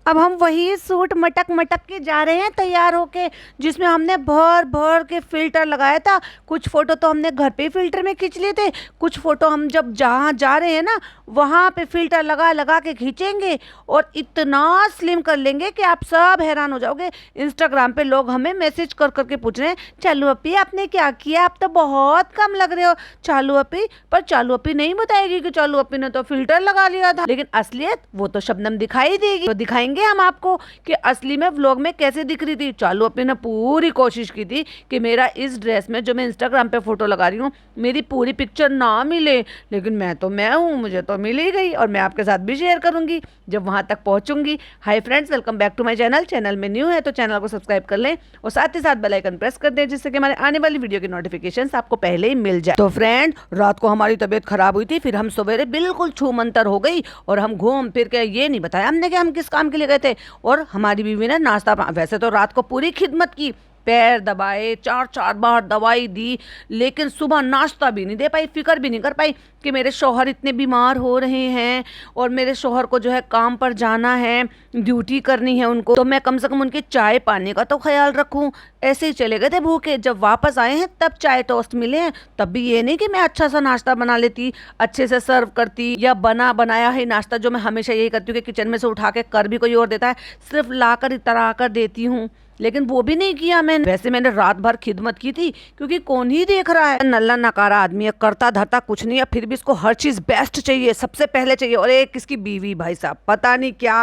अब हम वही सूट मटक मटक के जा रहे हैं तैयार होके, जिसमें हमने भर भर के फिल्टर लगाया था। कुछ फोटो तो हमने घर पे ही फिल्टर में खींच लिए थे, कुछ फोटो हम जब जहाँ जा रहे हैं ना वहाँ पे फिल्टर लगा लगा के खींचेंगे और इतना स्लिम कर लेंगे कि आप सब हैरान हो जाओगे। इंस्टाग्राम पे लोग हमें मैसेज कर करके पूछ रहे हैं, चालू अपी आपने क्या किया, आप तो बहुत कम लग रहे हो चालू अपी। पर चालू अपी नहीं बताएगी कि चालू अपी ने तो फिल्टर लगा लिया था, लेकिन असलियत वो तो शबनम दिखाई देगी। तो दिखाएंगे हम आपको कि असली में व्लॉग में कैसे दिख रही थी। चालू अपी ने पूरी कोशिश की थी कि मेरा इस ड्रेस में जो मैं इंस्टाग्राम पे फोटो लगा रही हूँ मेरी पूरी पिक्चर ना मिले, लेकिन मैं हूँ, मुझे तो मिल ही गई और मैं आपके साथ भी शेयर करूंगी जब वहां तक पहुंचूंगी। Hi friends, welcome back to my channel में न्यू है तो चैनल को सब्सक्राइब कर लें और साथ ही साथ बेल आइकन प्रेस कर दें, जिससे कि हमारे आने वाली वीडियो की नोटिफिकेशंस आपको पहले ही मिल जाए। तो फ्रेंड, रात को हमारी तबीयत खराब हुई थी, फिर हम सवेरे बिल्कुल छूमंतर हो गई और हम घूम फिर के ये नहीं बताया हमने कि हम किस काम के लिए गए थे। और हमारी बीवी ने नाश्ता, वैसे तो रात को पूरी खिदमत की, पैर दबाए, 4-4 बार दवाई दी, लेकिन सुबह नाश्ता भी नहीं दे पाई, फिक्र भी नहीं कर पाई कि मेरे शौहर इतने बीमार हो रहे हैं और मेरे शौहर को जो है काम पर जाना है, ड्यूटी करनी है उनको, तो मैं कम से कम उनके चाय पानी का तो ख्याल रखूं। ऐसे ही चले गए थे भूखे, जब वापस आए हैं तब चाय टोस्ट मिले हैं, तब भी ये नहीं कि मैं अच्छा सा नाश्ता बना लेती, अच्छे से सर्व करती, या बना बनाया ही नाश्ता जो मैं हमेशा यही करती हूँ कि किचन में से उठा के कर भी कोई और देता है, सिर्फ ला कर इतरा कर देती हूँ, लेकिन वो भी नहीं किया मैंने। वैसे मैंने रात भर खिदमत की थी क्योंकि कौन ही देख रहा है, नल्ला नकारा आदमी है, करता धरता कुछ नहीं है, फिर भी इसको हर चीज बेस्ट चाहिए, सबसे पहले चाहिए। और एक इसकी बीवी, भाई साहब पता नहीं क्या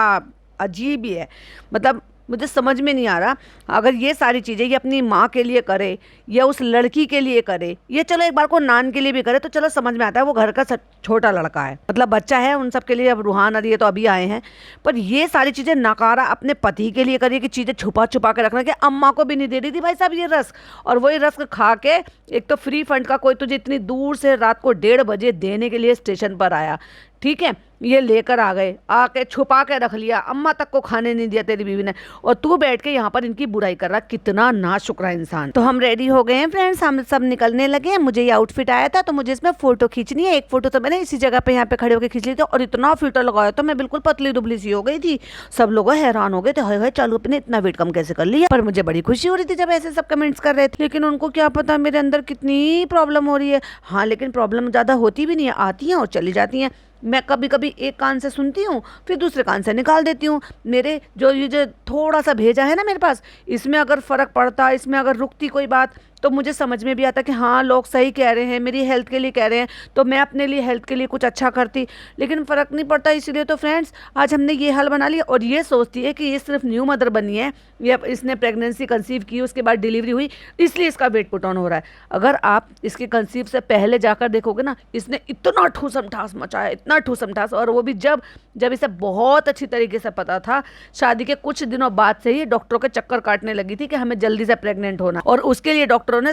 अजीब ही है, मतलब मुझे समझ में नहीं आ रहा। अगर ये सारी चीज़ें ये अपनी माँ के लिए करे या उस लड़की के लिए करे, ये चलो एक बार को नान के लिए भी करे तो चलो समझ में आता है, वो घर का छोटा लड़का है, मतलब बच्चा है, उन सब के लिए अब रूहान अली है तो अभी आए हैं। पर ये सारी चीज़ें नकारा अपने पति के लिए करिए कि चीज़ें छुपा छुपा के रखना, कि अम्मा को भी नहीं दे रही थी भाई साहब ये रस्क, और वही रस्क खा के एक तो फ्री फंड का कोई तुझे इतनी दूर से रात को 1:30 बजे देने के लिए स्टेशन पर आया, ठीक है, ये लेकर आ गए, आके छुपा के रख लिया, अम्मा तक को खाने नहीं दिया तेरी बीवी ने, और तू बैठ के यहाँ पर इनकी बुराई कर रहा, कितना नाशुक्रा इंसान। तो हम रेडी हो गए हैं फ्रेंड्स, हम सब निकलने लगे हैं। मुझे ये आउटफिट आया था तो मुझे इसमें फोटो खींचनी है। एक फोटो तो मैंने इसी जगह पे यहाँ पे खड़े होकर खींच ली थी और इतना फिल्टर लगाया तो मैं बिल्कुल पतली दुबली सी हो गई थी। सब लोग हैरान हो गए थे, हाय हाय चालू अपने इतना वेट कम कैसे कर लिया। पर मुझे बड़ी खुशी हो रही थी जब ऐसे सब कमेंट्स कर रहे थे, लेकिन उनको क्या पता मेरे अंदर कितनी प्रॉब्लम हो रही है। हाँ, लेकिन प्रॉब्लम ज्यादा होती भी नहीं है, आती हैं और चली जाती हैं। मैं कभी कभी एक कान से सुनती हूँ फिर दूसरे कान से निकाल देती हूँ। मेरे ये जो थोड़ा सा भेजा है ना मेरे पास, इसमें अगर फ़र्क पड़ता, इसमें अगर रुकती कोई बात तो मुझे समझ में भी आता कि हाँ लोग सही कह रहे हैं, मेरी हेल्थ के लिए कह रहे हैं, तो मैं अपने लिए हेल्थ के लिए कुछ अच्छा करती, लेकिन फ़र्क नहीं पड़ता। इसीलिए तो फ्रेंड्स आज हमने ये हल बना लिया और ये सोचती है कि ये सिर्फ न्यू मदर बनी है या इसने प्रेगनेंसी कंसीव की उसके बाद डिलीवरी हुई इसलिए इसका वेट पुट ऑन हो रहा है। अगर आप इसके कंसीव से पहले जाकर देखोगे ना, इसने इतना ठूसम ठास मचाया, इतना ठूसम ठास, और वो भी जब इसे बहुत अच्छी तरीके से पता था, शादी के कुछ दिनों बाद से ही डॉक्टरों के चक्कर काटने लगी थी कि हमें जल्दी से प्रेग्नेंट होना, और उसके लिए डॉक्टरों ने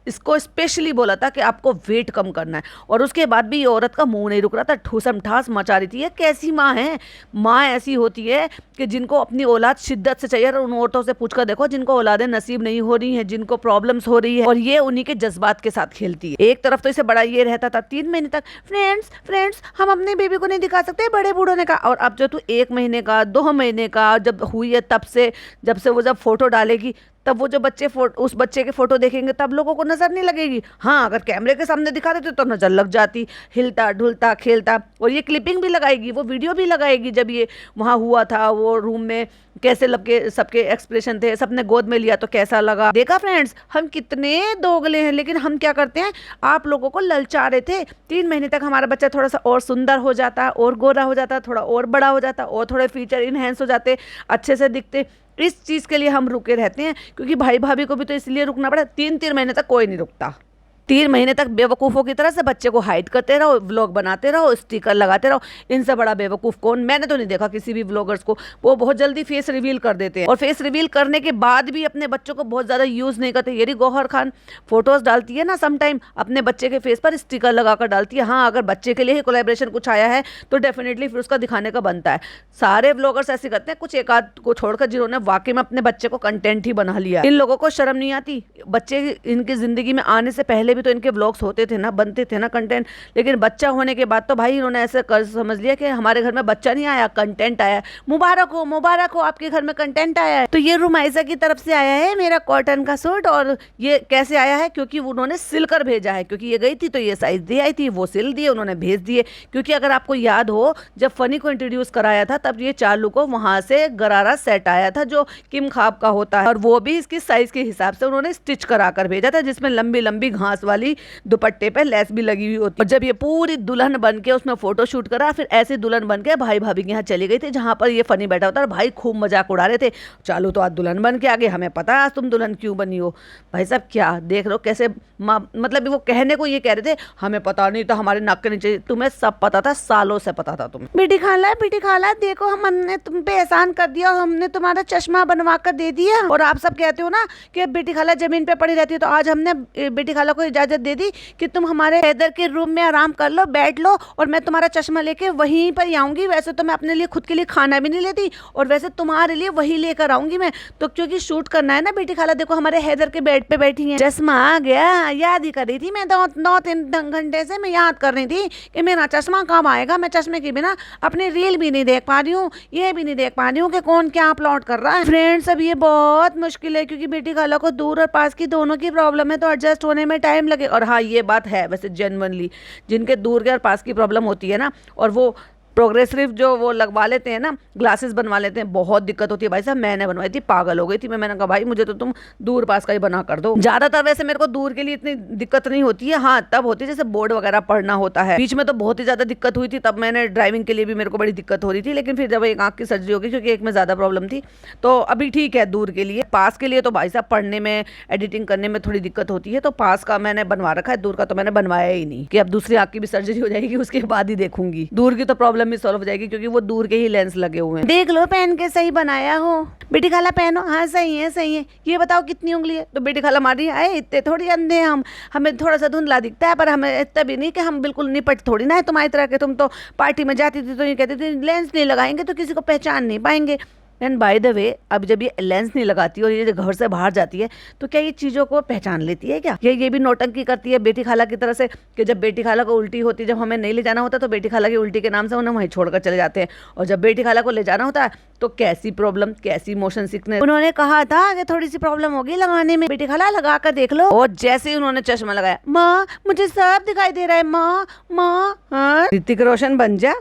इसको स्पेशली बोला था कि आपको वेट कम करना है। और उसके बाद भी ये औरत का मुंह नहीं रुक रहा था, ठूसम ठास मचा रही थी। ये कैसी माँ है? माँ ऐसी होती है कि जिनको अपनी औलाद शिद्दत से चाहिए, और उन औरतों से पूछकर देखो जिनको औलादें नसीब नहीं हो रही हैं, जिनको प्रॉब्लम्स हो रही है, और ये उन्हीं के जज्बात के साथ खेलती है। एक तरफ तो इसे बड़ा ये रहता था 3 महीने तक, फ्रेंड्स हम अपने बेबी को नहीं दिखा सकते बड़े बूढ़ों ने कहा, और अब जो तू 1 महीने का 2 महीने का जब हुई है तब से जब फोटो डालेगी तब वो जो उस बच्चे के फोटो देखेंगे तब लोगों को नजर नहीं लगेगी। हाँ, अगर कैमरे के सामने दिखा देते तो नजर लग जाती, हिलता ढुलता खेलता। और ये क्लिपिंग भी लगाएगी, वो वीडियो भी लगाएगी जब ये वहाँ हुआ था, वो रूम में कैसे लगे, सबके एक्सप्रेशन थे, सबने गोद में लिया तो कैसा लगा। देखा फ्रेंड्स, हम कितने दोगले हैं, लेकिन हम क्या करते हैं, आप लोगों को ललचा रहे थे। 3 महीने तक हमारा बच्चा थोड़ा सा और सुंदर हो जाता, और गोरा हो जाता, थोड़ा और बड़ा हो जाता, और थोड़े फीचर इनहेंस हो जाते, अच्छे से दिखते। इस चीज़ के लिए हम रुके रहते हैं, क्योंकि भाई भाभी को भी तो इसलिए रुकना पड़ा। 3 महीने तक कोई नहीं रुकता। 3 महीने तक बेवकूफ़ों की तरह से बच्चे को हाइड करते रहो, व्लॉग बनाते रहो, स्टिकर लगाते रहो। इनसे बड़ा बेवकूफ़ कौन? मैंने तो नहीं देखा किसी भी व्लॉगर्स को। वो बहुत जल्दी फेस रिवील कर देते हैं, और फेस रिवील करने के बाद भी अपने बच्चों को बहुत ज़्यादा यूज़ नहीं करते। ये गौहर खान फोटोज़ डालती है ना समटाइम, अपने बच्चे के फेस पर स्टिकर लगा कर डालती है। हाँ, अगर बच्चे के लिए ही कोलैबोरेशन कुछ आया है तो डेफिनेटली फिर उसका दिखाने का बनता है। सारे व्लॉगर्स ऐसे करते हैं, कुछ एक आध को छोड़कर जिन्होंने वाकई में अपने बच्चे को कंटेंट ही बना लिया। इन लोगों को शर्म नहीं आती? बच्चे इनकी ज़िंदगी में आने से पहले भी तो इनके व्लॉग्स होते थे ना, बनते थे ना कंटेंट, लेकिन बच्चा होने के बाद तो भाई इन्होंने ऐसे कर समझ लिया कि हमारे घर में बच्चा नहीं आया, कंटेंट आया। मुबारक हो आपके घर में कंटेंट आया है। तो ये रुमाइसा की तरफ से आया है मेरा कॉटन का सूट, और ये कैसे आया है, क्योंकि उन्होंने सिल कर भेजा है, क्योंकि ये गई थी तो ये साइज दे आई थी, वो सिल दिए, उन्होंने भेज दिए। क्योंकि अगर आपको याद हो, जब फनी को इंट्रोड्यूस कराया था तब ये चार्लू को वहां से गरारा सेट आया था जो किम खाब का होता है, और वो भी इसकी साइज के हिसाब से उन्होंने स्टिच करा कर भेजा था, जिसमें लंबी लंबी घास वाली दुपट्टे पे लेस भी लगी हुई होती। और जब ये पूरी दुल्हन बन के उसमें फोटो शूट करा, फिर ऐसे दुल्हन बन के भाई भाभी के यहाँ चली गई थी जहां पर ये फनी बैठा होता है, और भाई खूब मजाक उड़ा रहे थे, चालू तो आज दुल्हन बन के आ गए, हमें पता है आज तुम दुल्हन क्यों बनी हो। भाई साहब क्या देख लो कैसे, मतलब वो कहने को ये कह रहे थे हमें पता नहीं था, हमारे नाक के नीचे, तुम्हें सब पता था, सालों से पता था तुम्हें। बेटी खाला देखो हमने तुम पे एहसान कर दिया और हमने तुम्हारा चश्मा बनवा कर दे दिया। और आप सब कहते हो ना कि बेटी खाला जमीन पे पड़ी रहती है, तो आज हमने बेटी खाला को इजाजत दे दी कि तुम हमारे हैदर के रूम में आराम कर लो, बैठ लो, और मैं तुम्हारा चश्मा लेके वहीं पर आऊंगी। वैसे तो मैं अपने लिए खुद के लिए खाना भी नहीं लेती, और वैसे तुम्हारे लिए वही लेकर आऊंगी मैं, तो क्योंकि शूट करना है ना बेटी खाला, देखो हमारे हैदर के बेड पे बैठी है, चश्मा आ गया, याद ही कर रही थी मैं 2-3 घंटे से, मैं याद कर रही थी कि मेरा चश्मा कब आएगा। मैं चश्मे के बिना अपनी रील भी नहीं देख पा रही हूँ, ये भी नहीं देख पा रही हूँ कि कौन क्या अपलोड कर रहा है। फ्रेंड्स अब ये बहुत मुश्किल है, क्योंकि बेटी खाला को दूर और पास की दोनों की प्रॉब्लम है, तो एडजस्ट होने में टाइम लगे। और हाँ ये बात है वैसे जेन्युइनली, जिनके दूर के और पास की प्रॉब्लम होती है ना, और वो प्रोग्रेसिव जो वो लगवा लेते हैं ना, ग्लासेस बनवा लेते हैं, बहुत दिक्कत होती है भाई साहब। मैंने बनवाई थी, पागल हो गई थी मैंने कहा भाई मुझे तो तुम दूर पास का ही बना कर दो। ज्यादातर वैसे मेरे को दूर के लिए इतनी दिक्कत नहीं होती है, हाँ तब होती है जैसे बोर्ड वगैरह पढ़ना होता है। बीच में तो बहुत ही ज्यादा दिक्कत हुई थी, तब मैंने ड्राइविंग के लिए भी मेरे को बड़ी दिक्कत हो रही थी, लेकिन फिर जब एक आंख की सर्जरी हो गई, क्योंकि एक में ज्यादा प्रॉब्लम थी, तो अभी ठीक है दूर के लिए। पास के लिए तो भाई साहब पढ़ने में, एडिटिंग करने में थोड़ी दिक्कत होती है, तो पास का मैंने बनवा रखा है, दूर का तो मैंने बनवाया ही नहीं, कि अब दूसरी आंख की भी सर्जरी हो जाएगी उसके बाद ही देखूंगी। दूर की तो प्रॉब्लम भी सॉल्व हो जाएगी, क्योंकि वो दूर के ही लेंस लगे हुए हैं। देख लो पहन के सही बनाया हो बेटी खाला, पहनो। हाँ सही है। ये बताओ कितनी उंगली है? तो बेटी खाला मारी है, इतने थोड़ी अंधे हम, हमें थोड़ा सा धुंधला दिखता है, पर हमें इतना भी नहीं कि हम बिल्कुल निपट थोड़ी ना है तुम्हारी तरह के। तुम तो पार्टी में जाती थी तो ये कहती थी लेंस नहीं लगाएंगे तो किसी को पहचान नहीं पाएंगे। एंड बाय द वे, अब जब ये लेंस नहीं लगाती और ये घर से बाहर जाती है, तो क्या ये चीज़ों को पहचान लेती है क्या? ये भी नौटंकी करती है बेटी खाला की तरह से, कि जब बेटी खाला को उल्टी होती है, जब हमें नहीं ले जाना होता तो बेटी खाला की उल्टी के नाम से उन्हें वहीं छोड़कर चले जाते हैं, और जब बेटी खाला को ले जाना होता है तो कैसी प्रॉब्लम, कैसी मोशन सिकनेस। उन्होंने कहा था कि थोड़ी सी प्रॉब्लम होगी लगाने में, बेटी खाला लगा कर देख लो। और जैसे ही उन्होंने चश्मा लगाया, माँ मुझे सब दिखाई दे रहा है, माँ ऋतिक रोशन बन जा,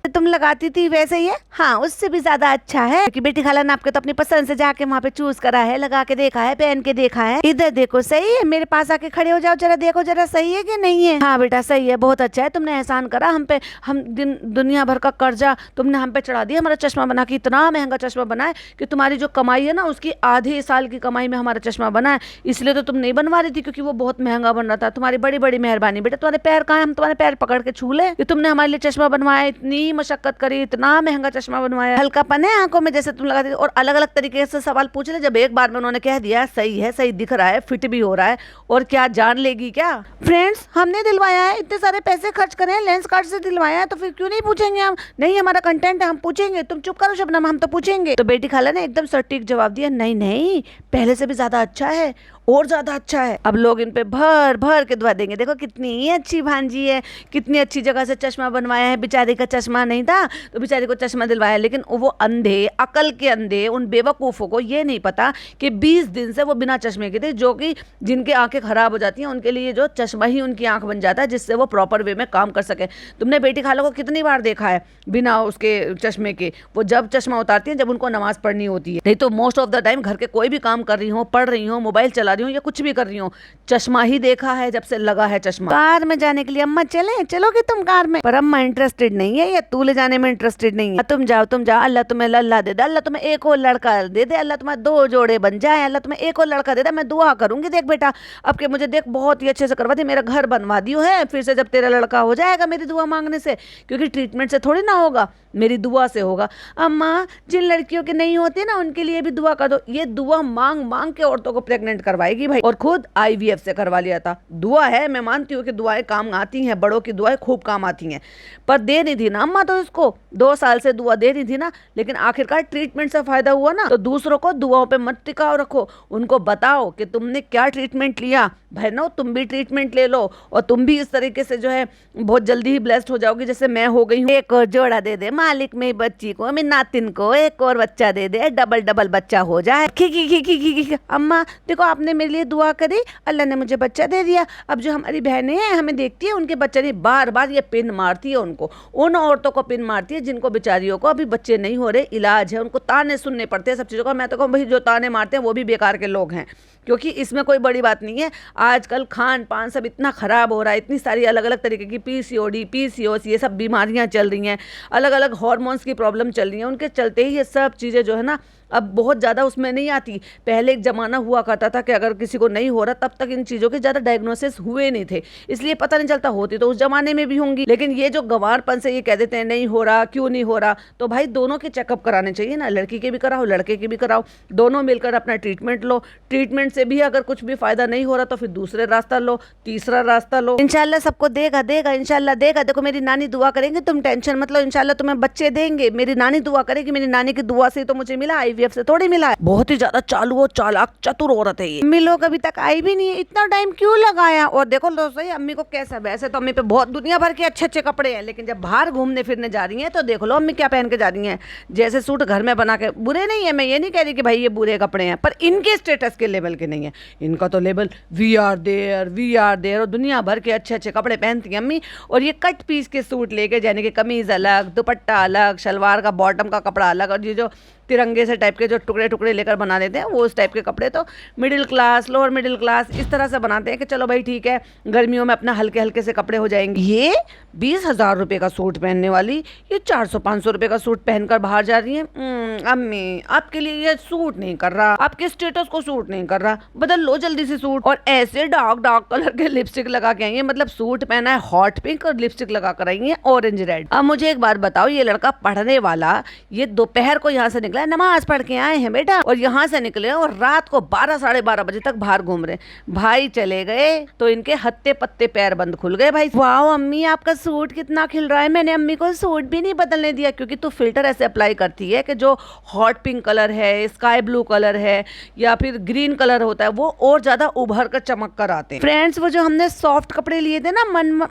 तुम लगाती थी वैसे ही है। हाँ उससे भी ज्यादा अच्छा है, क्योंकि बेटी खाला ने आपके तो अपनी पसंद से जाके वहाँ पे चूज करा है, लगा के देखा है, पहन के देखा है। इधर देखो सही है, मेरे पास आके खड़े हो जाओ जरा, देखो जरा सही है कि नहीं है। हाँ बेटा सही है, बहुत अच्छा है, तुमने एहसान करा हम पे, हम दुनिया भर का कर्जा तुमने हम पे चढ़ा दिया। हमारा चश्मा बना के, इतना महंगा चश्मा बना है कि तुम्हारी जो कमाई है ना उसकी आधे साल की कमाई में हमारा चश्मा बना है। इसलिए तो तुम नहीं बनवा रही थी, क्योंकि वो बहुत महंगा बन रहा था। तुम्हारी बड़ी बड़ी मेहरबानी बेटा, तुम्हारे पैर कहाँ है, हम तुम्हारे पैर पकड़ के छू ले, तुमने हमारे लिए चश्मा बनवाया, इतनी मशक्कत करी, इतना महंगा चश्मा बनवाया। हल्कापन है आंखों में जैसे तुम लगाती, और अलग अलग तरीके से सवाल पूछ ले। जब एक बार में उन्होंने कह दिया सही है, सही दिख रहा है, फिट भी हो रहा है, और क्या जान लेगी क्या? फ्रेंड्स हमने दिलवाया है, इतने सारे पैसे खर्च करे हैं, लेंस कार्ड से दिलवाया है, तो फिर क्यों नहीं पूछेंगे हम? नहीं हमारा कंटेंट है, हम पूछेंगे। तुम चुप करो शबनम, हम तो पूछेंगे। तो बेटी खाला ने एकदम सटीक जवाब दिया, नहीं पहले से भी ज्यादा अच्छा है, और ज्यादा अच्छा है। अब लोग इन पे भर भर के दुआ देंगे, देखो कितनी अच्छी भांजी है, कितनी अच्छी जगह से चश्मा बनवाया है। बेचारी का चश्मा नहीं था तो बेचारी को चश्मा दिलवाया, लेकिन वो अंधे, अकल के अंधे, उन बेवकूफ़ों को ये नहीं पता कि 20 दिन से वो बिना चश्मे के थे, जो कि जिनकी आंखें खराब हो जाती हैं उनके लिए जो चश्मा ही उनकी आंख बन जाता है, जिससे वो प्रॉपर वे में काम कर सके। तुमने बेटी खाला को कितनी बार देखा है बिना उसके चश्मे के? वो जब चश्मा उतारती है जब उनको नमाज पढ़नी होती है, नहीं तो मोस्ट ऑफ द टाइम घर के कोई भी काम कर रही हो, पढ़ रही हो, मोबाइल चला रही हूँ या कुछ भी कर रही हूँ, चश्मा ही देखा है जब से लगा है चश्मा। कार में जाने के लिए अम्मा चलोगे तुम कार में? पर अम्मा इंटरेस्टेड नहीं है, या तू ले जाने में इंटरेस्टेड नहीं है। तुम जाओ अल्लाह तुम्हें लल्ला दे दे, अल्लाह तुम्हें एक और लड़का दे दे, अल्लाह तुम्हें 2 जोड़े बन जाए, अल्लाह तुम्हें एक और लड़का दे दे। मैं दुआ करूंगी, देख बेटा अब के मुझे देख बहुत ही अच्छे से करवा दी, मेरा घर बनवा दियो है, फिर से जब तेरा लड़का हो जाएगा मेरी दुआ मांगने से, क्योंकि ट्रीटमेंट से थोड़ी ना होगा, मेरी दुआ से होगा। अम्मा जिन लड़कियों के नहीं होते ना उनके लिए भी दुआ कर दो। ये दुआ मांग मांग के औरतों को प्रेग्नेंट करवाएगी भाई। और खुद IVF से करवा लिया था। दुआ है, मैं मानती हूँ कि दुआएं काम आती हैं, बड़ों की दुआएं खूब काम आती हैं, पर दे नहीं थी ना अम्मा तो इसको 2 साल से दुआ दे रही थी ना। लेकिन आखिरकार ट्रीटमेंट से फायदा हुआ ना। तो दूसरों को दुआओं पे मत टिकाओ रखो, उनको बताओ कि तुमने क्या ट्रीटमेंट लिया। बहनों तुम भी ट्रीटमेंट ले लो और तुम भी इस तरीके से जो है बहुत जल्दी ही ब्लेस्ड हो जाओगी जैसे मैं हो गई हूँ। एक और जोड़ा दे दे मालिक मेरी बच्ची को, मेरी नातिन को एक और बच्चा दे दे, डबल डबल बच्चा हो जाए। खी अम्मा देखो आपने मेरे लिए दुआ करी, अल्लाह ने मुझे बच्चा दे दिया। अब जो हमारी बहनें हैं हमें देखती है उनके बच्चे नहीं, बार बार ये पिन मारती है उनको, उन औरतों को पिन मारती है जिनको बेचारियों को अभी बच्चे नहीं हो रहे, इलाज है, उनको ताने सुनने पड़ते हैं सब चीज़ों का। मैं तो कहूँ भाई जो ताने मारते हैं वो भी बेकार के लोग हैं, क्योंकि इसमें कोई बड़ी बात नहीं है। आजकल खान पान सब इतना ख़राब हो रहा है, इतनी सारी अलग अलग तरीके की PCOD PCOS ये सब बीमारियां चल रही हैं, अलग अलग हार्मोन्स की प्रॉब्लम चल रही हैं, उनके चलते ही ये सब चीज़ें जो है ना अब बहुत ज़्यादा उसमें नहीं आती। पहले एक ज़माना हुआ करता था कि अगर किसी को नहीं हो रहा तब तक इन चीज़ों के ज़्यादा डायग्नोसिस हुए नहीं थे, इसलिए पता नहीं चलता, होती तो उस ज़माने में भी होंगी। लेकिन ये जो गंवारपन से ये कह देते हैं नहीं हो रहा, क्यों नहीं हो रहा, तो भाई दोनों के चेकअप कराने चाहिए ना, लड़की के भी कराओ लड़के के भी कराओ, दोनों मिलकर अपना ट्रीटमेंट लो। ट्रीटमेंट से भी अगर कुछ भी फ़ायदा नहीं हो रहा तो फिर दूसरे रास्ता लो, तीसरा रास्ता लो। इंशाल्लाह सबको देगा देगा, इंशाल्लाह देगा। देखो मेरी नानी दुआ करेंगे, तुम टेंशन मत लो, इंशाल्लाह तुम्हें बच्चे देंगे। मेरी नानी दुआ करेगी, मेरी नानी की दुआ से तो मुझे मिला, IVF से थोड़ी मिला है। बहुत ही ज्यादा चालू और चालाक चतुर औरत है ये। अम्मी लोग अभी तक आई भी नहीं है, इतना टाइम क्यों लगाया। और देखो लो सही अम्मी को कैसा, वैसे तो अम्मी पे बहुत दुनिया भर के अच्छे अच्छे कपड़े हैं, लेकिन जब बाहर घूमने फिरने जा रही हैं तो देख लो अम्मी क्या पहन के जा रही हैं। जैसे सूट घर में बना के, बुरे नहीं है, मैं ये नहीं कह रही कि भाई ये बुरे कपड़े हैं, पर इनके स्टेटस के लेवल के नहीं है। इनका तो लेवल वी आर देयर, और दुनिया भर के अच्छे अच्छे कपड़े पहनती हैं अम्मी। और ये कट पीस के सूट लेके जाने के, कमीज अलग, दुपट्टा अलग, शलवार का बॉटम का कपड़ा अलग, और ये जो तिरंगे से टाइप के जो टुकड़े टुकड़े लेकर बना देते हैं वो उस टाइप के कपड़े तो middle class, lower middle class इस तरह से बनाते हैं कि चलो भाई ठीक है गर्मियों में अपना हल्के हल्के से कपड़े हो जाएंगे। ये 20,000 रुपये का सूट पहनने वाली ये 400-500 रुपये का सूट पहनकर बाहर जा रही है। अम्मी आपके लिए ये सूट नहीं कर रहा, आपके स्टेटस को सूट नहीं कर रहा, बदल लो जल्दी से सूट। और ऐसे डार्क डार्क कलर के लिपस्टिक लगा के आई है, मतलब सूट पहना है हॉट पिंक और लिपस्टिक लगा कर आई है ऑरेंज रेड। अब मुझे एक बात बताओ, ये लड़का पढ़ने वाला ये दोपहर को यहाँ से निकला है, नमाज पढ़ के आए हैं बेटा, और यहाँ से निकले और रात को 12-12:30 बजे तक बाहर घूम रहे। भाई चले गए तो इनके हत्ते पत्ते पैर बंद खुल गए। भाई वाह अम्मी आपका सूट कितना खिल रहा है। मैंने अम्मी को सूट भी नहीं बदलने दिया, क्योंकि तू फिल्टर ऐसे अप्लाई करती है कि जो हॉट पिंक कलर है, स्काई ब्लू कलर है या फिर ग्रीन कलर होता है वो और ज्यादा उभर कर चमक कर आते हैं। फ्रेंड्स वो जो हमने सॉफ्ट कपड़े लिए थे ना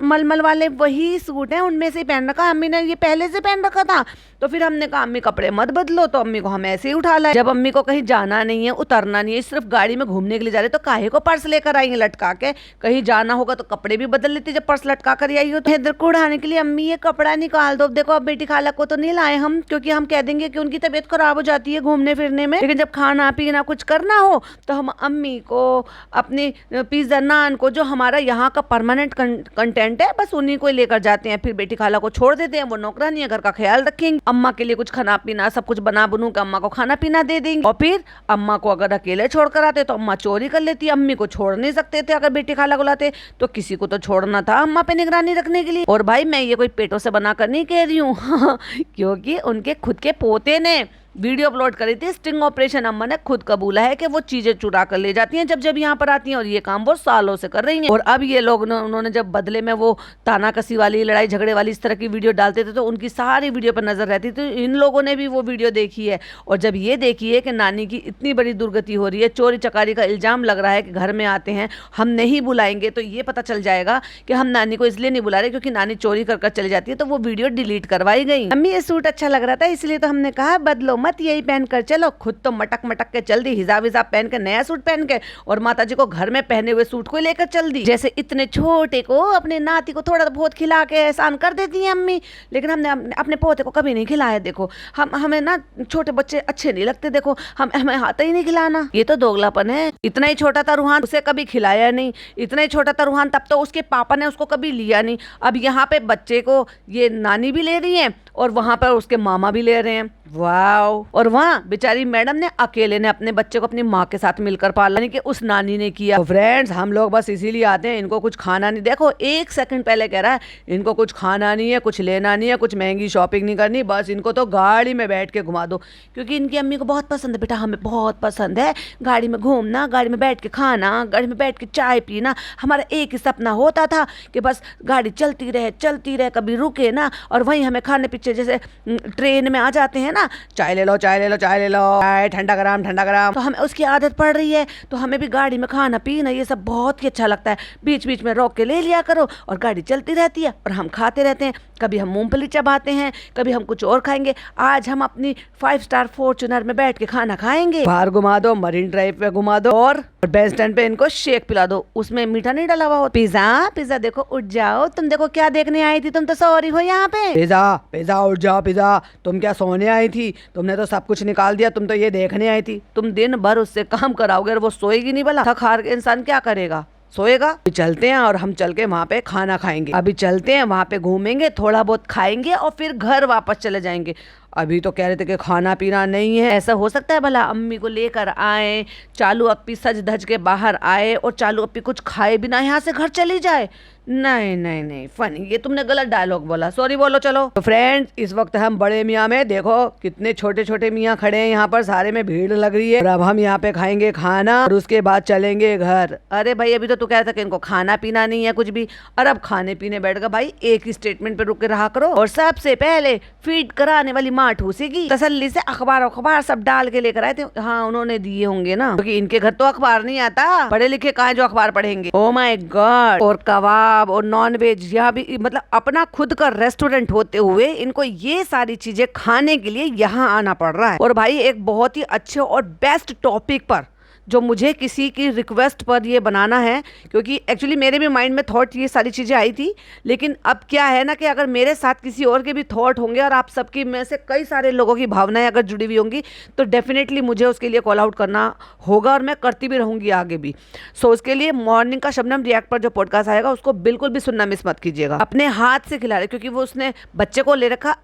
मलमल वाले, वही सूट है, उनमें से पहन रखा। अम्मी ने ये पहले से पहन रखा था, तो फिर हमने कहा अम्मी कपड़े मत बदलो, तो अम्मी को हम ऐसे ही उठा लाए। जब अम्मी को कहीं जाना नहीं है, उतरना नहीं है, सिर्फ गाड़ी में घूमने के लिए जा रहे, तो काहे को पर्स लेकर आई है लटका के। कहीं जाना होगा तो कपड़े भी बदल लेती जब पर्स लटका कर आई हो। तो इधर को उड़ाने के लिए अम्मी ये कपड़ा निकाल दो। देखो अब बेटी खाला को तो नहीं लाए हम, क्योंकि हम कह देंगे कि उनकी तबीयत खराब हो जाती है घूमने फिरने में। लेकिन जब खाना पीना कुछ करना हो तो हम अम्मी को, अपनी पिज्जा नान को, जो हमारा यहाँ का परमानेंट कंटेंट है, बस उन्हीं को लेकर जाते हैं। फिर बेटी खाला को छोड़ देते हैं, वो नौकरानी है, घर का ख्याल रखेंगे। अम्मा के लिए कुछ खाना पीना सब कुछ बना बनू के अम्मा को खाना पीना दे देंगे। और फिर अम्मा को अगर अकेले छोड़कर आते तो अम्मा चोरी कर लेती, अम्मी को छोड़ नहीं सकते थे। अगर बेटी खाला को लाते तो किसी को तो छोड़ना था अम्मा पे निगरानी रखने के लिए। और भाई मैं ये कोई पेटों से बनाकर नहीं कह रही हूँ क्योंकि उनके खुद के पोते ने वीडियो अपलोड करी थी, स्टिंग ऑपरेशन। अम्मा ने खुद कबूला है कि वो चीजें चुरा कर ले जाती हैं जब जब यहाँ पर आती हैं, और ये काम वो सालों से कर रही हैं। और अब ये लोग उन्होंने जब बदले में वो तानाकसी वाली, लड़ाई झगड़े वाली इस तरह की वीडियो डालते थे तो उनकी सारी वीडियो पर नजर रहती थी। इन लोगों ने भी वो वीडियो देखी है, और जब ये देखी है कि नानी की इतनी बड़ी दुर्गति हो रही है, चोरी चकारी का इल्जाम लग रहा है कि घर में आते हैं, हम नहीं बुलाएंगे तो ये पता चल जाएगा कि हम नानी को इसलिए नहीं बुला रहे क्योंकि नानी चोरी कर चली जाती है, तो वो वीडियो डिलीट करवाई गई। अम्मी ये सूट अच्छा लग रहा था इसलिए तो हमने कहा बदलो मत, यही पहनकर चलो। खुद तो मटक मटक के चल दी, हिजाब हिजाब पहन के, नया सूट पहन के, और माताजी को घर में पहने हुए सूट को लेकर चल दी। जैसे इतने छोटे को अपने नाती को थोड़ा बहुत खिला के एहसान कर देती है अम्मी, लेकिन हमने अपने पोते को कभी नहीं खिलाया। देखो हमें ना छोटे बच्चे अच्छे नहीं लगते, देखो हमें आता ही नहीं खिलाना। ये तो दोगलापन है। इतना ही छोटा था रूहान, उसे कभी खिलाया नहीं। इतना ही छोटा था रूहान, तब तो उसके पापा ने उसको कभी लिया नहीं। अब यहाँ पे बच्चे को ये नानी भी ले रही है और वहां पर उसके मामा भी ले रहे हैं। वाओ। और वहाँ बेचारी मैडम ने अकेले ने अपने बच्चे को अपनी माँ के साथ मिलकर पाला, यानी कि उस नानी ने किया। तो फ्रेंड्स, हम लोग बस इसीलिए आते हैं, इनको कुछ खाना नहीं, देखो 1 सेकंड पहले कह रहा है इनको कुछ खाना नहीं है, कुछ लेना नहीं है, कुछ महंगी शॉपिंग नहीं करनी, बस इनको तो गाड़ी में बैठ के घुमा दो, क्योंकि इनकी अम्मी को बहुत पसंद है बेटा, हमें बहुत पसंद है गाड़ी में घूमना, गाड़ी में बैठ के खाना, गाड़ी में बैठ के चाय पीना। हमारा एक ही सपना होता था कि बस गाड़ी चलती रहे, कभी रुके ना। और वहीं हमें खाने पीछे, जैसे ट्रेन में आ जाते हैं ना, चाय ले लो, चाय ठंडा गरम, तो हमें उसकी आदत पड़ रही है। तो हमें भी गाड़ी में खाना पीना ये सब बहुत ही अच्छा लगता है। बीच बीच में रोक के ले लिया करो और गाड़ी चलती रहती है और हम खाते रहते हैं। कभी हम मूंगफली चबाते हैं, कभी हम कुछ और खाएंगे। आज हम अपनी 5 स्टार फॉर्च्यूनर में बैठ के खाना खाएंगे। बाहर घुमा दो, मरीन ड्राइव पे घुमा दो और बस स्टैंड पे इनको शेक पिला दो, उसमें मीठा नहीं डला हुआ हो। पिज्जा देखो, उठ जाओ, तुम देखो क्या देखने आई थी, तुम तो सॉरी हो यहाँ पे। पिज्जा उठ जाओ, पिज्जा तुम क्या सोने आई थी? तुमने तो सब कुछ निकाल दिया, तुम तो ये देखने आई थी। तुम दिन भर उससे काम कराओगे और वो सोएगी नहीं, भला थक हार के इंसान क्या करेगा, सोएगा। अभी चलते हैं और हम चल के वहाँ पे खाना खाएंगे। अभी चलते हैं वहाँ पे, घूमेंगे, थोड़ा बहुत खाएंगे और फिर घर वापस चले जाएंगे। अभी तो कह रहे थे कि खाना पीना नहीं है। ऐसा हो सकता है भला अम्मी को लेकर आए, चालू अप्पी सज धज के बाहर आए और चालू अप्पी कुछ खाए बिना यहाँ से घर चली जाए? नहीं, फनी, ये तुमने गलत डायलॉग बोला, सॉरी बोलो। चलो तो फ्रेंड्स, इस वक्त हम बड़े मियाँ में, देखो कितने छोटे छोटे मियाँ खड़े हैं यहाँ पर, सारे में भीड़ लग रही है। और अब हम यहाँ पे खाएंगे खाना और उसके बाद चलेंगे घर। अरे भाई, अभी तो तू कह रहा था कि इनको खाना पीना नहीं है कुछ भी, और अब खाने पीने बैठ गया। भाई एक ही स्टेटमेंट पे रुक के रहा करो। और सबसे पहले फीड कराने वाली माँ ठूसेगी, तसल्ली से अखबार सब डाल के लेकर आए थे। हाँ, उन्होंने दिए होंगे ना, क्योंकि इनके घर तो अखबार नहीं आता, पढ़े लिखे कहाँ जो अखबार पढ़ेंगे। Oh my God. और कबाब और नॉन वेज, यहाँ भी मतलब अपना खुद का रेस्टोरेंट होते हुए इनको ये सारी चीजें खाने के लिए यहाँ आना पड़ रहा है। और भाई एक बहुत ही अच्छे और बेस्ट टॉपिक पर, जो मुझे किसी की रिक्वेस्ट पर ये बनाना है, क्योंकि एक्चुअली मेरे भी माइंड में थॉट ये सारी चीज़ें आई थी, लेकिन अब क्या है ना कि अगर मेरे साथ किसी और के भी थॉट होंगे और आप सबकी में से कई सारे लोगों की भावनाएं अगर जुड़ी हुई होंगी, तो डेफिनेटली मुझे उसके लिए कॉल आउट करना होगा और मैं करती भी रहूँगी आगे भी। सो उसके लिए मॉर्निंग का शबनम रिएक्ट पर जो पॉडकास्ट आएगा उसको बिल्कुल भी सुनना मिस मत कीजिएगा। अपने हाथ से खिला रहे, क्योंकि वो उसने बच्चे को ले रखा,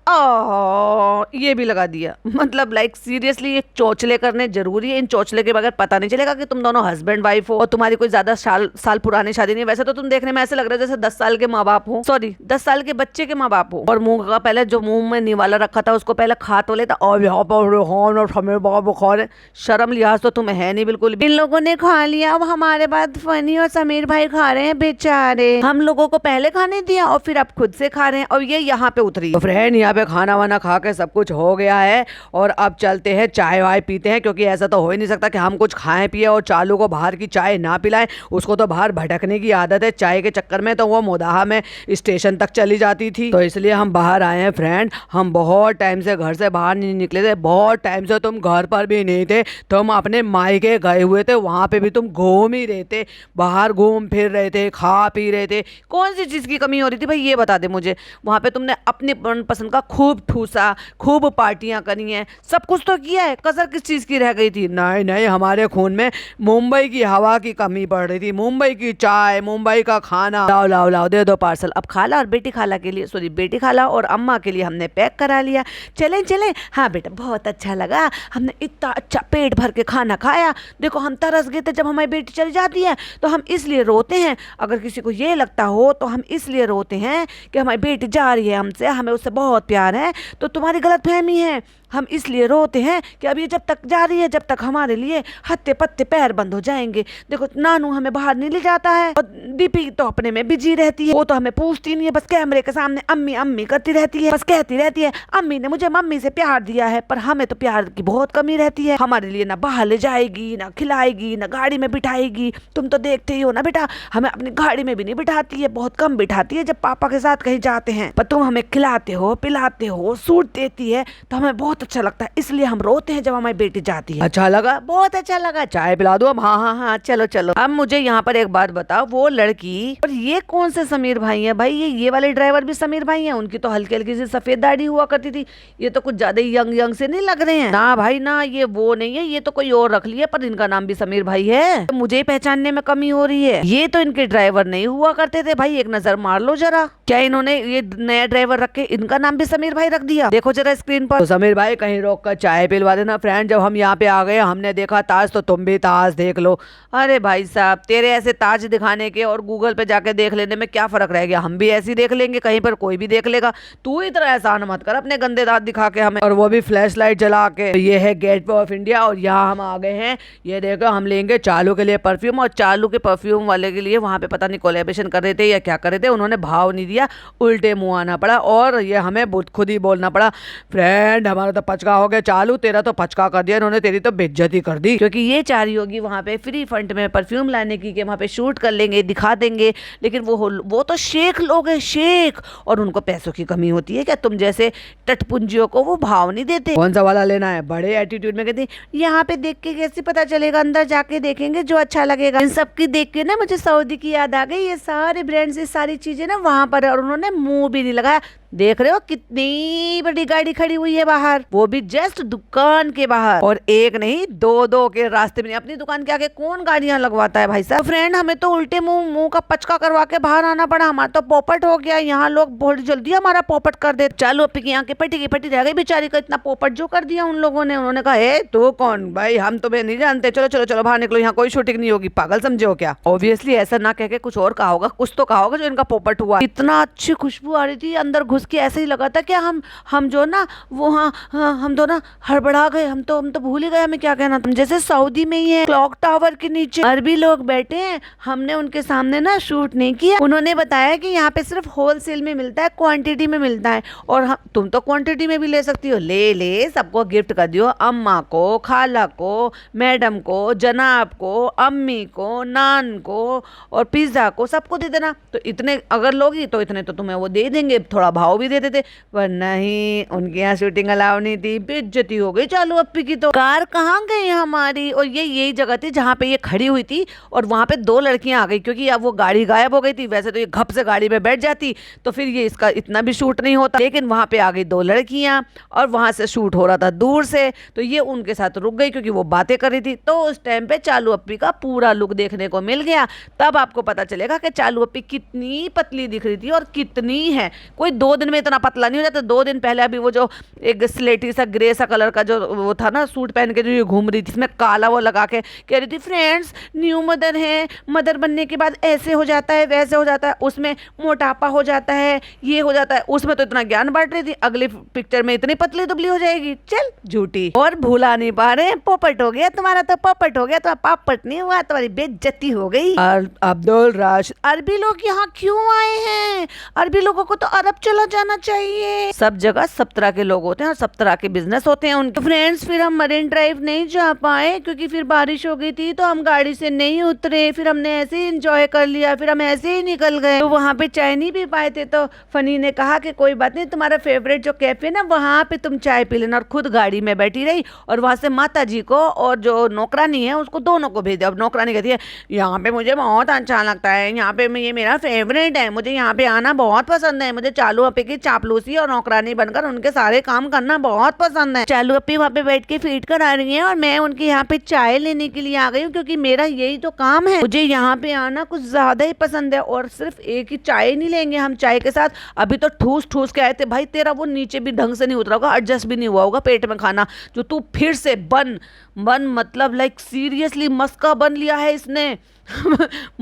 ये भी लगा दिया, मतलब लाइक सीरियसली ये चौचले करने जरूरी है। इन चौचले के बगैर पता नहीं चलेगा कि तुम दोनों हस्बैंड वाइफ हो और तुम्हारी कोई ज्यादा साल पुरानी शादी नहीं। वैसे तो तुम देखने में ऐसे लग रहे हो जैसे 10 साल के माँ बाप हो, सॉरी 10 साल के बच्चे के माँ बाप हो। और मुंह का पहले जो मुंह में निवाला रखा था उसको पहले खा तो लेता, और यहाँ पर शर्म लिहाज तो तुम्हें है नहीं बिल्कुल भी। इन लोगों ने खा लिया, अब हमारे बाद फनी और समीर भाई खा रहे हैं बेचारे। हम लोगों को पहले खाने दिया और फिर अब खुद से खा रहे हैं, और ये यहाँ पे उतरी। तो फ्रेंड, यहाँ पे खाना वाना खा के सब कुछ हो गया है और अब चलते हैं चाय वाय पीते हैं, क्योंकि ऐसा तो हो ही नहीं सकता कि हम कुछ खाएं पिए और चालू को बाहर की चाय ना पिलाएं। उसको तो बाहर भटकने की आदत है, चाय के चक्कर में तो वो मोदाहा में स्टेशन तक चली जाती थी। तो इसलिए हम बाहर आए हैं फ्रेंड। हम बहुत टाइम से घर से बाहर नहीं निकले थे, बहुत टाइम से तुम घर पर भी नहीं थे, तुम अपने मायके गए हुए थे, वहाँ पे भी तुम घूम ही रहे थे, बाहर घूम फिर रहे थे, खा पी रहे थे। कौन सी चीज़ की कमी हो रही थी भाई, ये बता दे मुझे। वहाँ पे तुमने अपनी पसंद का खूब ठूसा, खूब पार्टियां करी हैं, सब कुछ तो किया है, कसर किस चीज़ की रह गई थी? नहीं, हमारे खून में मुंबई की हवा की कमी पड़ रही थी, मुंबई की चाय, मुंबई का खाना। लाओ दे दो पार्सल। अब खाला और बेटी खाला के लिए, सॉरी बेटी खाला और अम्मा के लिए हमने पैक करा लिया। चलें। हाँ बेटा, बहुत अच्छा लगा, हमने इतना अच्छा पेट भर के खाना खाया। देखो हम तरस गए थे जब हमारी बेटी चली जाती है, तो हम इसलिए रोते हैं। अगर किसी को ये लगता हो तो हम इसलिए रोते हैं कि हमारी बेटी जा रही है हमसे, हमें उससे बहुत प्यार है, तो तुम्हारी गलतफहमी है। हम इसलिए रोते हैं कि अब ये जब तक जा रही है, जब तक हमारे लिए हत्ते पत्ते पैर बंद हो जाएंगे। देखो नानू हमें बाहर नहीं ले जाता है और दीपी तो अपने में बिजी रहती है, वो तो हमें पूछती नहीं है, बस कैमरे के सामने अम्मी अम्मी करती रहती है, बस कहती रहती है अम्मी ने मुझे मम्मी से प्यार दिया है। पर हमें तो प्यार की बहुत कमी रहती है। हमारे लिए ना बाहर ले जाएगी, ना खिलाएगी, ना गाड़ी में बिठाएगी। तुम तो देखते ही हो ना बेटा, हमें अपनी गाड़ी में भी नहीं बिठाती है, बहुत कम बिठाती है जब पापा के साथ कहीं जाते हैं। पर तुम हमें खिलाते हो, पिलाते हो, सूट देती है, तो हमें बहुत अच्छा लगता है। इसलिए हम रोते हैं जब हमारी बेटी जाती है। अच्छा लगा, बहुत अच्छा लगा, चाय पिला दो अब। हाँ, चलो। अब मुझे यहाँ पर एक बात बताओ, वो लड़की और ये कौन से समीर भाई हैं? भाई ये वाले ड्राइवर भी समीर भाई हैं? उनकी तो हल्की हल्की सी सफेद दाढ़ी हुआ करती थी, ये तो कुछ ज्यादा ही यंग से नहीं लग रहे हैं। ना भाई ना, ये वो नहीं है, ये तो कोई और रख लिया, पर इनका नाम भी समीर भाई है। तो मुझे पहचानने में कमी हो रही है। ये तो इनके ड्राइवर नहीं हुआ करते थे भाई, एक नजर मार लो जरा। क्या इन्होंने ये नया ड्राइवर रख के इनका नाम भी समीर भाई रख दिया? देखो जरा स्क्रीन पर। तो समीर भाई भाई कहीं रोक कर चाय पिलवा देना। फ्रेंड जब हम यहाँ पे आ गए हमने देखा ताज, तो तुम भी ताज देख लो। अरे भाई साहब तेरे ऐसे ताज दिखाने के और गूगल पे जाके देख लेने में क्या फर्क रह गया, हम भी ऐसे ही देख लेंगे, कहीं पर कोई भी देख लेगा। तू इतना एहसान मत कर अपने गंदे दांत दिखा के हमें, और वो भी फ्लैश लाइट जला के। ये है गेट वे ऑफ इंडिया और यहाँ हम आ गए हैं। ये देखो हम लेंगे चालू के लिए परफ्यूम, और चालू के परफ्यूम वाले के लिए वहां पे पता नहीं कोलैबोरेशन कर रहे थे या क्या कर रहे थे, उन्होंने भाव नहीं दिया, उल्टे मुंह आना पड़ा और ये हमें खुद ही बोलना पड़ा। फ्रेंड हमारा तो पचका हो गया चालू, तेरा तो पचका कर दिया इन्होंने, तेरी तो बेइज्जती कर दी। क्योंकि ये चाह रही होगी वहां पे फ्री फंड में परफ्यूम लाने की कि वहां पे शूट कर लेंगे, दिखा देंगे, लेकिन वो तो शेख लोग हैं, शेख, और उनको पैसों की कमी होती है क्या? तुम जैसे टटपुंजियों को वो भाव नहीं देते। कौन सा वाला लेना है? बड़े एटीट्यूड में कहती यहाँ पे देख के कैसे पता चलेगा, अंदर जाके देखेंगे जो अच्छा लगेगा। इन सब की देख के ना मुझे सऊदी की याद आ गई। ये सारे ब्रांड्स ये सारी चीजें ना वहां पर है और उन्होंने मुंह भी नहीं लगाया। देख रहे हो कितनी बड़ी गाड़ी खड़ी हुई है बाहर, वो भी जस्ट दुकान के बाहर, और एक नहीं दो दो के रास्ते में। अपनी दुकान के आगे कौन गाड़ियां लगवाता है भाई साहब? फ्रेंड हमें तो उल्टे मुंह का पचका करवा के बाहर आना पड़ा, हमारा तो पोपट हो गया। यहाँ लोग बहुत जल्दी हमारा पोपट कर दे। चलो अपनी की आंखें पटी रह गई बेचारी का, इतना पोपट जो कर दिया उन लोगों ने। उन्होंने कहा ए तू कौन भाई, हम तुम्हें नहीं जानते, चलो चलो चलो बाहर निकलो, यहाँ कोई शूटिंग नहीं होगी, पागल समझे हो क्या? ऑब्वियसली ऐसा ना कह के कुछ और कहा होगा, कुछ तो कहा होगा जो इनका पोपट हुआ। इतना अच्छी खुशबू आ रही थी, अंदर घुस के ऐसे ही लगा था क्या हम जो ना वो हम तो ना हड़बड़ा गए, हम तो भूल ही गए हमें क्या कहना था। जैसे सऊदी में ही है क्लॉक टावर के नीचे अरबी लोग बैठे हैं, हमने उनके सामने ना शूट नहीं किया। उन्होंने बताया कि यहाँ पे सिर्फ होलसेल में मिलता है, क्वांटिटी में मिलता है, और तुम तो क्वांटिटी में भी ले सकती हो, ले सबको गिफ्ट कर दियो, अम्मा को, खाला को, मैडम को, जनाब को, अम्मी को, नान को और पिज्जा को, सबको दे देना। तो इतने अगर लोगी तो इतने तो तुम्हें वो दे देंगे, थोड़ा भाव भी दे देते। पर नहीं, उनके यहाँ शूटिंग अलाउ नहीं थी, बेइज्जती हो गई चालू अप्पी की। तो कार कहाँ गई हमारी? और ये यही जगह थी जहाँ पे ये खड़ी हुई थी, और वहां पे दो लड़कियां आ गई, क्योंकि अब वो गाड़ी गायब हो गई थी। वैसे तो ये घप से गाड़ी में बैठ जाती तो फिर ये इसका इतना भी शूट नहीं होता, लेकिन वहां पे आ गई दो लड़कियां और वहां से शूट हो रहा था दूर से, तो ये उनके साथ रुक गई क्योंकि वो बातें कर रही थी। तो उस टाइम पे चालू अप्पी का पूरा लुक देखने को मिल गया। तब आपको पता चलेगा कि चालू अप्पी कितनी पतली दिख रही थी और कितनी है। कोई 2 दिन में इतना पतला नहीं हो जाता। 2 दिन पहले अभी वो जो एक स्लेटी सा ग्रे सा कलर का जो वो था ना सूट पहन के जो ये घूम रही थी, इसमें काला वो लगा के कह रही थी फ्रेंड्स न्यू मदर है, मदर बनने के बाद ऐसे हो जाता है, वैसे हो जाता है, उसमें मोटापा हो जाता है, ये हो जाता है। उसमें तो इतना ज्ञान बांट रही थी, अगली पिक्चर में इतनी पतली दुबली हो जाएगी। चल झूठी। और भूला नहीं पा रहे, पोपट हो गया तुम्हारा, तो पोपट हो गया, तो पापट नहीं हुआ, तुम्हारी बेइज्जती हो गई। अब्दुल राशिद, अरबी लोग यहाँ क्यों आए हैं? अरबी लोगों को तो अरब चला जाना चाहिए। सब जगह सब तरह के लोग होते हैं और सब तरह के बिजनेस होते हैं उनके। फ्रेंड्स फिर हम मरीन ड्राइव नहीं जा पाए क्योंकि फिर बारिश हो गई थी, तो हम गाड़ी से नहीं उतरे। फिर हमने ऐसे ही इंजॉय कर लिया, फिर हम ऐसे ही निकल गए। तो वहाँ पे चाय नहीं पी पाए थे, तो फनी ने कहा कि कोई बात नहीं, तुम्हारा फेवरेट जो कैफे ना वहाँ पे तुम चाय पी लेना, और खुद गाड़ी में बैठी रही और वहाँ से माता जी को और जो नौकरानी है उसको दोनों को भेज दिया। अब नौकरानी कहती है यहाँ पे मुझे बहुत अच्छा लगता है, यहाँ पे ये मेरा फेवरेट है, मुझे यहाँ पे आना बहुत पसंद है, मुझे चालू अप्पी की चापलूसी और नौकरानी बनकर उनके सारे काम करना बहुत पसंद है। चालू अप्पी वहाँ पे बैठ के फीड कर आ रही है और मैं उनके यहाँ पे चाय लेने के लिए आ गई हूँ, क्योंकि मेरा यही तो काम है, मुझे यहाँ पे आना कुछ ज्यादा ही पसंद है। और सिर्फ एक ही चाय नहीं लेंगे हम, चाय के साथ अभी तो ठूस ठूस के आए थे भाई, तेरा वो नीचे भी ढंग से नहीं उतरा होगा, एडजस्ट भी नहीं हुआ होगा पेट में खाना, जो तू फिर से बन मतलब लाइक सीरियसली मस्का बन लिया है इसने।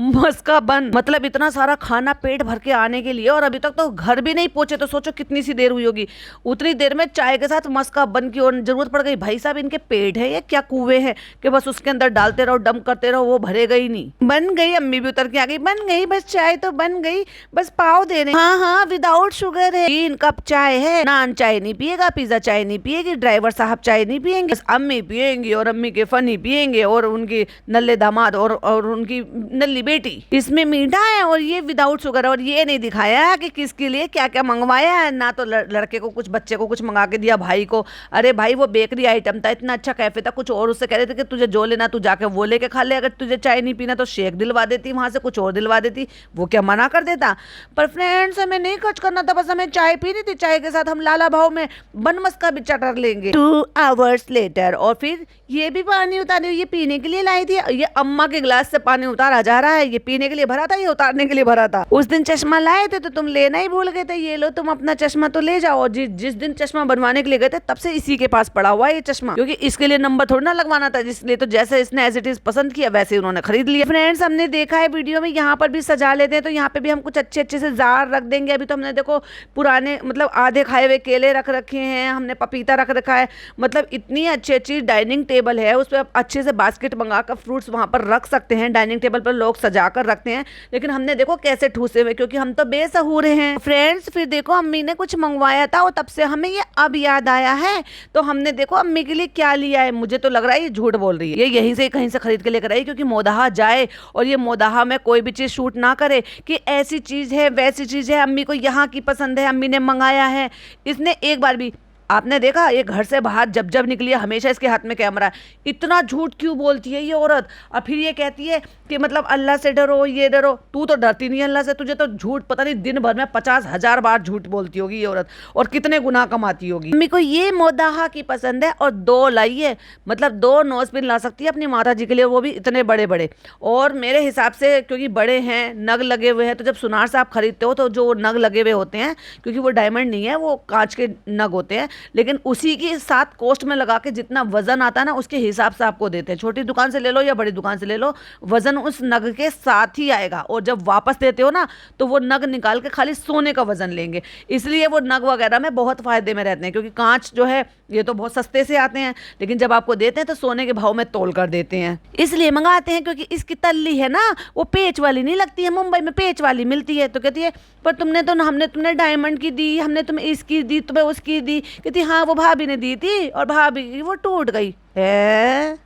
मस्का बन मतलब इतना सारा खाना पेट भर के आने के लिए, और अभी तक तो घर भी नहीं पहुंचे, तो सोचो कितनी सी देर हुई होगी। उतनी देर में चाय के साथ मस्का बन की और जरूरत पड़ गई। भाई साहब इनके पेट है या क्या कुएं है कि बस उसके अंदर डालते रहो, डंप करते रहो, वो भरेगा ही नहीं। बन गई, अम्मी भी उतर के आ गई, बन गई बस चाय तो बन गई, बस पाव दे रहे। हाँ विदाउट शुगर है, 3 कप चाय है, नान चाय नहीं पिएगा, पिज्जा चाय नहीं पिएगी, ड्राइवर साहब चाय नहीं पियेंगे, बस अम्मी पियेंगी और अम्मी के फनी पियेंगे और उनकी नल्ले दामाद और उनकी नल्ली बेटी। इसमें मीठा है और ये विदाउट शुगर है, और ये नहीं दिखाया कि किसके लिए क्या क्या मंगवाया है। ना तो लड़के को कुछ, बच्चे को कुछ मंगा के दिया, भाई को। अरे भाई वो बेकरी आइटम था, इतना अच्छा कैफे था, कुछ और उससे कह रहे थे कि तुझे जो लेना तू जाके वो लेके खा ले, अगर तुझे चाय नहीं पीना तो शेक दिलवा देती, वहां से कुछ और दिलवा देती, वो क्या मना कर देता। पर फ्रेंड्स हमें नहीं खर्च करना था, बस हमें चाय पीनी थी, चाय के साथ हम लाला भाव में बन मस्का भी चटर लेंगे। 2 आवर्स लेटर, और फिर ये भी पानी उतारे, ये पीने के लिए लाई थी, ये अम्मा के गिलास से पानी उतारा जा रहा है, ये पीने के लिए भरा था, ये उतारने के लिए भरा था। उस दिन चश्मा लाए थे तो तुम लेना ही भूल गए थे, ये लो तुम अपना चश्मा तो ले जाओ। जिस दिन चश्मा बनवाने के लिए गए थे तब से इसी के पास पड़ा हुआ है ये चश्मा, क्योंकि इसके लिए नंबर थोड़ी ना लगवाना था, इसलिए तो जैसे इसने एज इट इज पसंद किया वैसे उन्होंने खरीद लिया। फ्रेंड्स, हमने देखा है वीडियो में यहाँ पर भी सजा लेते हैं, तो यहाँ पे भी हम कुछ अच्छे अच्छे से जार रख देंगे। अभी तो हमने देखो पुराने मतलब आधे खाए हुए केले रख रखे हैं, हमने पपीता रख रखा है, मतलब इतनी अच्छी अच्छी डाइनिंग टेबल है, उस पर आप अच्छे से बास्केट मंगाकर फ्रूट्स वहां पर रख सकते हैं। डाइनिंग टेबल पर लोग सजा कर रखते हैं, लेकिन हमने देखो कैसे ठूसे हुए, क्योंकि हम तो बेसहूरे हैं। फ्रेंड्स, फिर देखो अम्मी ने कुछ मंगवाया था और तब से हमें ये अब याद आया है, तो हमने देखो अम्मी के लिए क्या लिया है। मुझे तो लग रहा है ये झूठ बोल रही है, ये यहीं से कहीं से खरीद के लेकर आई, क्योंकि मोदाहा जाए और ये मोदाहा में कोई भी चीज शूट ना करे कि ऐसी चीज है वैसी चीज है, अम्मी को यहाँ की पसंद है, अम्मी ने मंगाया है। इसने एक बार भी, आपने देखा ये घर से बाहर जब जब निकली है हमेशा इसके हाथ में कैमरा है। इतना झूठ क्यों बोलती है ये औरत। और फिर ये कहती है कि मतलब अल्लाह से डरो, ये डरो। तू तो डरती नहीं अल्लाह से, तुझे तो झूठ पता नहीं दिन भर में 50,000 बार झूठ बोलती होगी ये औरत, और कितने गुनाह कमाती होगी। मम्मी को ये मोदाहा की पसंद है और 2 लाई है, मतलब 2 नोजपिन ला सकती है अपनी माता जी के लिए, वो भी इतने बड़े बड़े। और मेरे हिसाब से क्योंकि बड़े हैं, नग लगे हुए हैं, तो जब सुनार से आप खरीदते हो तो जो नग लगे हुए होते हैं, क्योंकि वो डायमंड नहीं है, वो कांच के नग होते हैं, लेकिन उसी के साथ कॉस्ट में लगा के जितना वजन आता है ना उसके हिसाब से आपको देते हैं। छोटी दुकान से ले लो या बड़ी दुकान से ले लो, वजन उस नग के साथ ही आएगा, और जब वापस देते हो ना तो वो नग निकाल के खाली सोने का वजन लेंगे। इसलिए वो नग वगैरह में बहुत फायदे में रहते हैं, क्योंकि कांच जो है ये तो बहुत सस्ते से आते हैं, लेकिन जब आपको देते हैं तो सोने के भाव में तोल कर देते हैं, इसलिए मंगाते हैं। क्योंकि इसकी तल्ली है ना वो पेच वाली नहीं लगती है, मुंबई में पेच वाली मिलती है। तो कहती है पर हमने तुमने डायमंड की दी, हमने तुम्हें इसकी दी, तुम्हें उसकी दी। कहती हाँ वो भाभी ने दी थी और भाभी वो टूट गई है।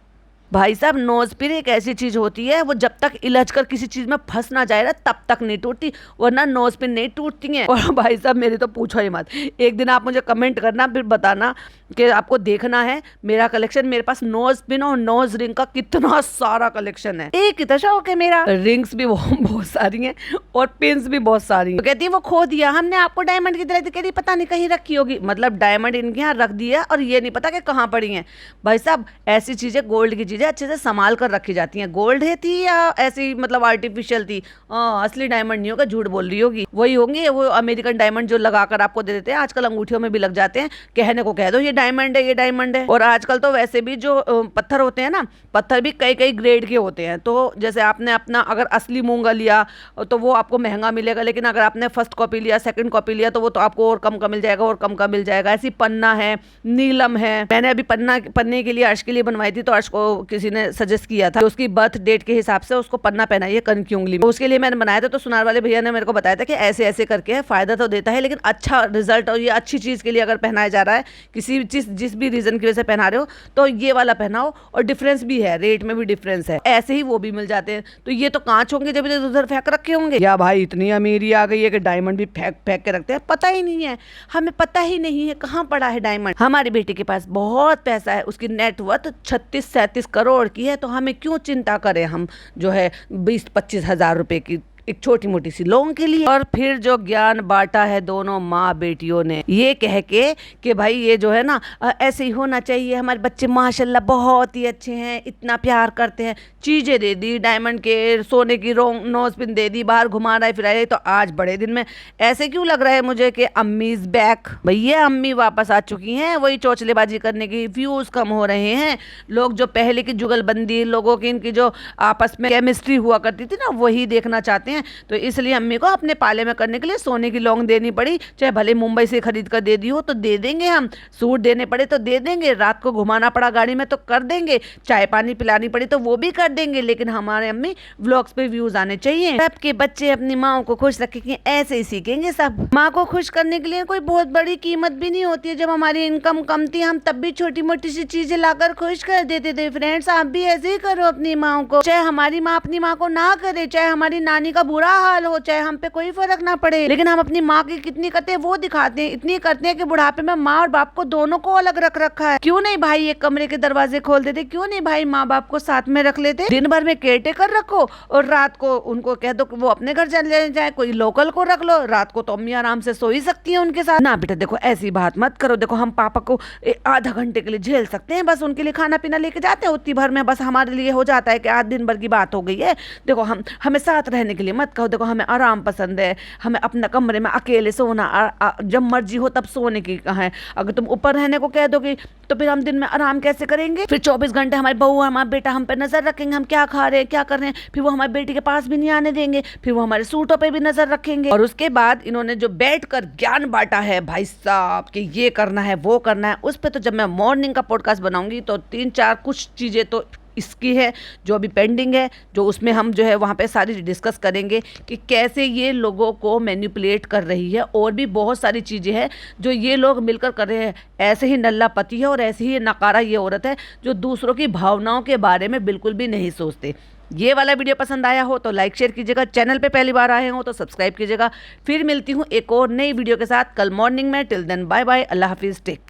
भाई साहब, नोजपिन एक ऐसी चीज होती है, वो जब तक इलझ कर किसी चीज में फंस ना जाए ना तब तक नहीं टूटती, वरना नोजपिन नहीं टूटती हैं। और भाई साहब मेरी तो पूछो ही मत, एक दिन आप मुझे कमेंट करना, फिर बताना कि आपको देखना है मेरा कलेक्शन। मेरे पास नोजपिन और नोज रिंग का कितना सारा कलेक्शन है, एक ही तो शौक है मेरा। रिंग्स भी बहुत सारी हैं और पिन्स भी बहुत सारी हैं। तो कहती है वो खो दिया हमने आपको डायमंड की तरह, कहती पता नहीं कहीं रखी होगी, मतलब डायमंड इनके यहाँ रख दिया और ये नहीं पता कि कहाँ पड़ी है। भाई साहब ऐसी चीजें, गोल्ड की चीजें अच्छे से संभाल कर रखी जाती हैं। गोल्ड है थी या ऐसी मतलब आर्टिफिशियल थी, असली डायमंड नहीं होगा, झूठ बोल रही होगी, वही होंगे वो अमेरिकन डायमंड जो लगाकर आपको दे देते हैं। आजकल अंगूठियों में भी लग जाते हैं, कहने को कह दो ये डायमंड है, ये डायमंड है। और आजकल तो वैसे भी जो पत्थर होते हैं ना, पत्थर भी कई कई ग्रेड के होते हैं। तो जैसे आपने अपना अगर असली मूंगा लिया तो वो आपको महंगा मिलेगा, लेकिन अगर आपने फर्स्ट कॉपी लिया, सेकंड कॉपी लिया, तो वो तो आपको और कम का मिल जाएगा, और कम का मिल जाएगा। ऐसी पन्ना है, नीलम है। मैंने अभी पन्ने के लिए अर्श के लिए बनवाई थी, तो अर्श को किसी ने सजेस्ट किया था, उसकी बर्थ डेट के हिसाब से उसको पन्ना पहनाइए कन की उंगली में, तो उसके लिए मैंने बनाया था। तो सुनार वाले भैया ने मेरे को बताया था कि ऐसे ऐसे करके है, फायदा तो देता है, लेकिन अच्छा रिजल्ट, और ये अच्छी चीज के लिए अगर पहनाया जा रहा है, किसी भी चीज जिस भी रीजन की वजह से पहना रहे हो, तो ये वाला पहनाओ। और डिफरेंस भी है, रेट में भी डिफरेंस है, ऐसे ही वो भी मिल जाते हैं। तो ये तो कांच होंगे जब इधर उधर फेंक रखे होंगे, या भाई इतनी अमीरी आ गई है कि डायमंड भी फेंक फेंक के रखते हैं। पता ही नहीं है, हमें पता ही नहीं है कहाँ पड़ा है डायमंड। हमारी बेटी के पास बहुत पैसा है, उसकी नेटवर्थ 36-37 करोड़ की है, तो हमें क्यों चिंता करें हम जो है 20-25 हजार रुपए की एक छोटी मोटी सी लोगों के लिए। और फिर जो ज्ञान बांटा है दोनों माँ बेटियों ने, ये कह के कि भाई ये जो है ना ऐसे ही होना चाहिए, हमारे बच्चे माशाल्लाह बहुत ही अच्छे हैं, इतना प्यार करते हैं। चीजें दे दी, डायमंड के, सोने की नोज पिन दे दी, बाहर घुमा रहा है फिरा है। तो आज बड़े दिन में ऐसे क्यों लग रहा है मुझे कि अम्मी इज बैक। भैया अम्मी वापस आ चुकी हैं, वही चौचलेबाजी करने की, व्यूज कम हो रहे हैं। लोग जो पहले की जुगलबंदी, लोगों की इनकी जो आपस में केमिस्ट्री हुआ करती थी ना, वही देखना चाहते हैं। तो इसलिए अम्मी को अपने पाले में करने के लिए सोने की लौंग देनी पड़ी, चाहे भले मुंबई से खरीद कर दे दी हो तो दे देंगे हम, सूट देने पड़े तो दे देंगे, रात को घुमाना पड़ा गाड़ी में तो कर देंगे, चाय पानी पिलानी पड़ी तो वो भी कर देंगे। लेकिन हमारे अम्मी व्लॉग्स पे व्यूज आने चाहिए। सबके बच्चे अपनी माँ को खुश रखेंगे, ऐसे ही सीखेंगे सब। माँ को खुश करने के लिए कोई बहुत बड़ी कीमत भी नहीं होती है। जब हमारी इनकम कम थी हम तब भी छोटी मोटी सी चीजें लाकर खुश कर देते थे। फ्रेंड्स, आप भी ऐसे ही करो अपनी माँ को, चाहे हमारी माँ अपनी माँ को ना करे, चाहे हमारी नानी का बुरा हाल हो, चाहे हम पे कोई फर्क ना पड़े, लेकिन हम अपनी माँ की कितनी करते हैं वो दिखाते हैं। इतनी करते हैं कि बुढ़ापे में माँ और बाप को दोनों को अलग रख रखा है। क्यों नहीं भाई एक कमरे के दरवाजे खोल देते, क्यों नहीं भाई माँ बाप को साथ में रख लेते। दिन भर में केयर टेकर रखो और रात को उनको कह दो कि वो अपने घर चले जाए, कोई लोकल को रख लो, रात को तो अम्मी आराम से सो ही सकती है उनके साथ ना। बेटा देखो ऐसी बात मत करो, देखो हम पापा को आधा घंटे के लिए झेल सकते हैं, बस उनके लिए खाना पीना लेके जाते हैं, उतनी भर में बस हमारे लिए हो जाता है कि आज दिन भर की बात हो गई है। देखो हमें साथ रहने के लिए मत कहो, देखो हमें आराम पसंद है, हमें अपना कमरे में अकेले सोना जब मर्जी हो तब सोने की है। अगर तुम ऊपर रहने को कह दोगे तो फिर हम दिन में आराम कैसे करेंगे। फिर 24 घंटे हमारी बहू हमारा बेटा हम पे नजर रखेंगे, हम क्या खा रहे हैं क्या कर रहे हैं, फिर वो हमारी बेटी के पास भी नहीं आने देंगे, फिर वो हमारे सूटों पे भी नजर रखेंगे। और उसके बाद इन्होंने जो बैठ कर ज्ञान बांटा है भाई साहब कि ये करना है वो करना है, उस पर तो जब मैं मॉर्निंग का पॉडकास्ट बनाऊंगी तो 3-4 कुछ चीजें तो इसकी है जो अभी पेंडिंग है, जो उसमें हम जो है वहाँ पे सारी डिस्कस करेंगे कि कैसे ये लोगों को मैनिपुलेट कर रही है। और भी बहुत सारी चीज़ें हैं जो ये लोग मिलकर कर रहे हैं। ऐसे ही नल्ला पति है और ऐसे ही नकारा ये औरत है जो दूसरों की भावनाओं के बारे में बिल्कुल भी नहीं सोचते। ये वाला वीडियो पसंद आया हो तो लाइक शेयर कीजिएगा, चैनल पे पहली बार आए हो तो सब्सक्राइब कीजिएगा। फिर मिलती हूँ एक और नई वीडियो के साथ कल मॉर्निंग में। टिल देन बाय बाय, अल्लाह हाफिज़, टेक।